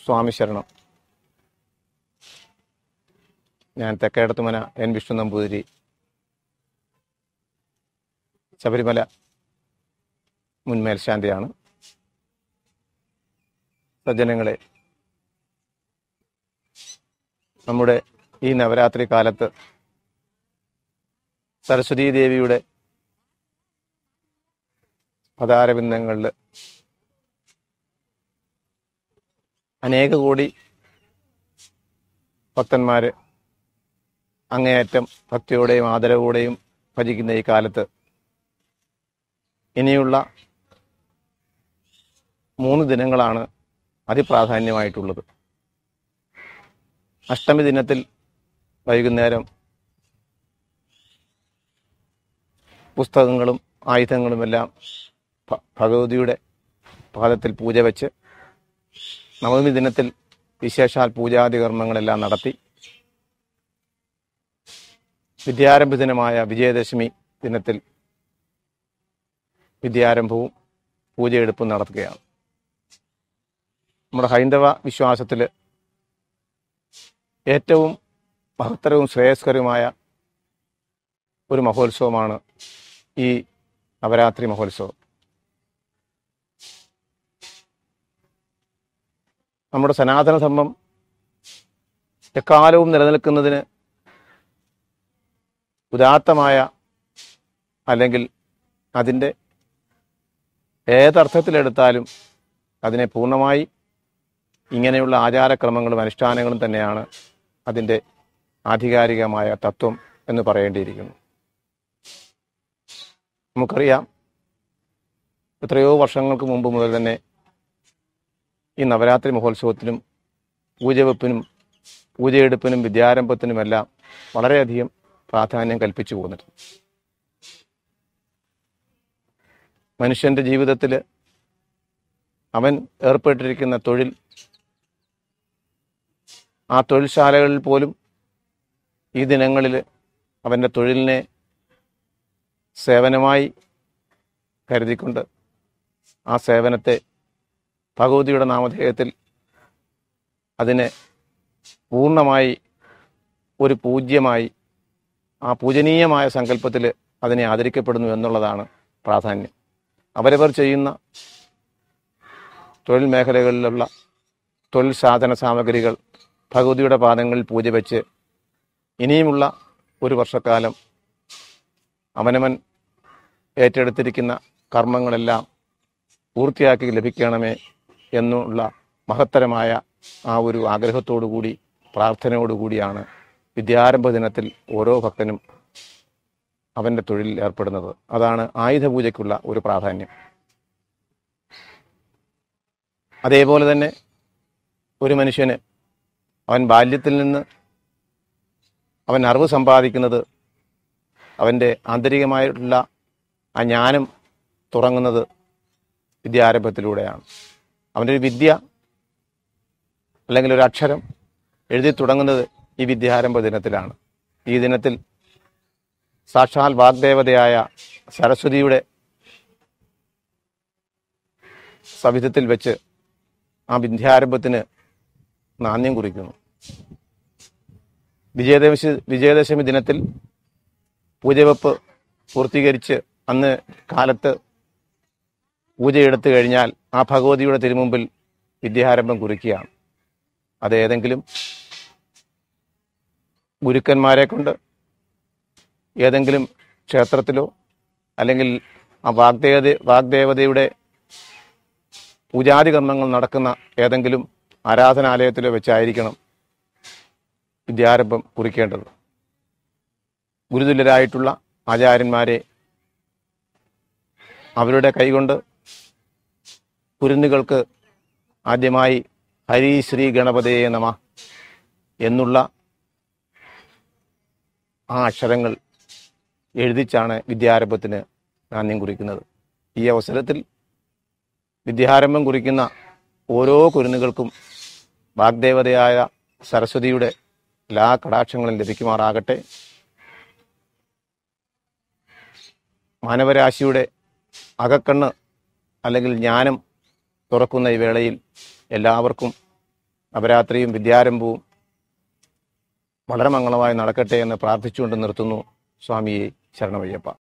സ്വാമി ശരണം. ഞാൻ തെക്കേടത്തുമന എൻ വിഷ്ണു നമ്പൂതിരി, ശബരിമല മുൻ മേൽശാന്തിയാണ്. സജ്ജനങ്ങളെ, നമ്മുടെ ഈ നവരാത്രി കാലത്ത് സരസ്വതീ ദേവിയുടെ പദാരബിന്ദങ്ങളിൽ അനേക കോടി ഭക്തന്മാർ അങ്ങേയറ്റം ഭക്തിയോടെയും ആദരവോടെയും ഭജിക്കുന്ന ഈ കാലത്ത് ഇനിയുള്ള 3 ദിനങ്ങളാണ് അതിപ്രാധാന്യമായിട്ടുള്ളത്. അഷ്ടമി ദിനത്തിൽ വൈകുന്നേരം പുസ്തകങ്ങളും ആയുധങ്ങളുമെല്ലാം ഭഗവതിയുടെ പാദത്തിൽ പൂജ വെച്ച്, നവമി ദിനത്തിൽ വിശേഷാൽ പൂജാതി കർമ്മങ്ങളെല്ലാം നടത്തി, വിദ്യാരംഭ ദിനമായ വിജയദശമി ദിനത്തിൽ വിദ്യാരംഭവും പൂജയെടുപ്പും നടത്തുകയാണ്. നമ്മുടെ ഹൈന്ദവ വിശ്വാസത്തിൽ ഏറ്റവും മഹത്തരവും ശ്രേയസ്കരവുമായ ഒരു മഹോത്സവമാണ് ഈ നവരാത്രി മഹോത്സവം. നമ്മുടെ സനാതന ധർമ്മം എക്കാലവും നിലനിൽക്കുന്നതിന് ഉദാത്തമായ, അല്ലെങ്കിൽ അതിൻ്റെ ഏതർത്ഥത്തിലെടുത്താലും അതിനെ പൂർണ്ണമായി ഇങ്ങനെയുള്ള ആചാരക്രമങ്ങളും അനുഷ്ഠാനങ്ങളും തന്നെയാണ് അതിൻ്റെ ആധികാരികമായ തത്വം എന്ന് പറയേണ്ടിയിരിക്കുന്നു. നമുക്കറിയാം, എത്രയോ വർഷങ്ങൾക്ക് മുമ്പ് മുതൽ തന്നെ ഈ നവരാത്രി മഹോത്സവത്തിനും പൂജവെപ്പിനും പൂജയെടുപ്പിനും വിദ്യാരംഭത്തിനുമെല്ലാം വളരെയധികം പ്രാധാന്യം കൽപ്പിച്ചു പോന്നിട്ടുണ്ട്. മനുഷ്യൻ്റെ ജീവിതത്തിൽ അവൻ ഏർപ്പെട്ടിരിക്കുന്ന തൊഴിൽ, ആ തൊഴിൽശാലകളിൽ പോലും ഈ ദിനങ്ങളിൽ അവൻ്റെ തൊഴിലിനെ സേവനമായി കരുതിക്കൊണ്ട് ആ സേവനത്തെ ഭഗവതിയുടെ നാമധേയത്തിൽ അതിനെ പൂർണ്ണമായി ഒരു പൂജ്യമായി, ആ പൂജനീയമായ സങ്കല്പത്തിൽ അതിനെ ആദരിക്കപ്പെടുന്നു എന്നുള്ളതാണ് പ്രാധാന്യം. അവരവർ ചെയ്യുന്ന തൊഴിൽ മേഖലകളിലുള്ള തൊഴിൽ സാധന സാമഗ്രികൾ ഭഗവതിയുടെ പാദങ്ങളിൽ പൂജ വെച്ച് ഇനിയുമുള്ള ഒരു വർഷക്കാലം അവനവൻ ഏറ്റെടുത്തിരിക്കുന്ന കർമ്മങ്ങളെല്ലാം പൂർത്തിയാക്കി ലഭിക്കണമേ എന്നുള്ള മഹത്തരമായ ആ ഒരു ആഗ്രഹത്തോടുകൂടി, പ്രാർത്ഥനയോടുകൂടിയാണ് വിദ്യാരംഭ ദിനത്തിൽ ഓരോ ഭക്തനും അവൻ്റെ തൊഴിലിൽ ഏർപ്പെടുന്നത്. അതാണ് ആയുധപൂജയ്ക്കുള്ള ഒരു പ്രാധാന്യം. അതേപോലെ തന്നെ ഒരു മനുഷ്യന് അവൻ ബാല്യത്തിൽ നിന്ന് അവൻ അറിവ് സമ്പാദിക്കുന്നത്, അവൻ്റെ ആന്തരികമായിട്ടുള്ള ആ ജ്ഞാനം തുടങ്ങുന്നത് വിദ്യാരംഭത്തിലൂടെയാണ്. അവൻ്റെ ഒരു വിദ്യ അല്ലെങ്കിൽ ഒരു അക്ഷരം എഴുതി തുടങ്ങുന്നത് ഈ വിദ്യാരംഭ ദിനത്തിലാണ്. ഈ ദിനത്തിൽ സാക്ഷാൽ വാഗ്ദേവതയായ സരസ്വതിയുടെ സവിധത്തിൽ വെച്ച് ആ വിദ്യാരംഭത്തിന് നാന്ദി കുറിക്കുന്നു. വിജയദശമി ദിനത്തിൽ പൂജവെപ്പ് പൂർത്തീകരിച്ച് അന്ന് കാലത്ത് പൂജയെടുത്തു കഴിഞ്ഞാൽ ആ ഭഗവതിയുടെ തിരുമുമ്പിൽ വിദ്യാരംഭം കുറിക്കുകയാണ്. അത് ഏതെങ്കിലും ഗുരുക്കന്മാരെ കൊണ്ട് ഏതെങ്കിലും ക്ഷേത്രത്തിലോ അല്ലെങ്കിൽ ആ വാഗ്ദേവതയുടെ പൂജാതി കർമ്മങ്ങൾ നടക്കുന്ന ഏതെങ്കിലും ആരാധനാലയത്തിലോ വെച്ചായിരിക്കണം വിദ്യാരംഭം കുറിക്കേണ്ടത്. ഗുരുതുല്യരായിട്ടുള്ള ആചാര്യന്മാരെ അവരുടെ കൈകൊണ്ട് കുരുന്നുകൾക്ക് ആദ്യമായി ഹരി ശ്രീ ഗണപതയേ നമഃ എന്നുള്ള ആ അക്ഷരങ്ങൾ എഴുതിച്ചാണ് വിദ്യാരംഭത്തിന് നാന്ദി കുറിക്കുന്നത്. ഈ അവസരത്തിൽ വിദ്യാരംഭം കുറിക്കുന്ന ഓരോ കുരുന്നുകൾക്കും വാഗ്ദേവതയായ സരസ്വതിയുടെ എല്ലാ കടാക്ഷങ്ങളും ലഭിക്കുമാറാകട്ടെ. മാനവരാശിയുടെ അകക്കണ്ണ് അല്ലെങ്കിൽ ജ്ഞാനം തുറക്കുന്ന ഈ വേളയിൽ എല്ലാവർക്കും നവരാത്രിയും വിദ്യാരംഭവും വളരെ മംഗളമായി നടക്കട്ടെ എന്ന് പ്രാർത്ഥിച്ചുകൊണ്ട് നിർത്തുന്നു. സ്വാമിയെ ശരണമയ്യപ്പ.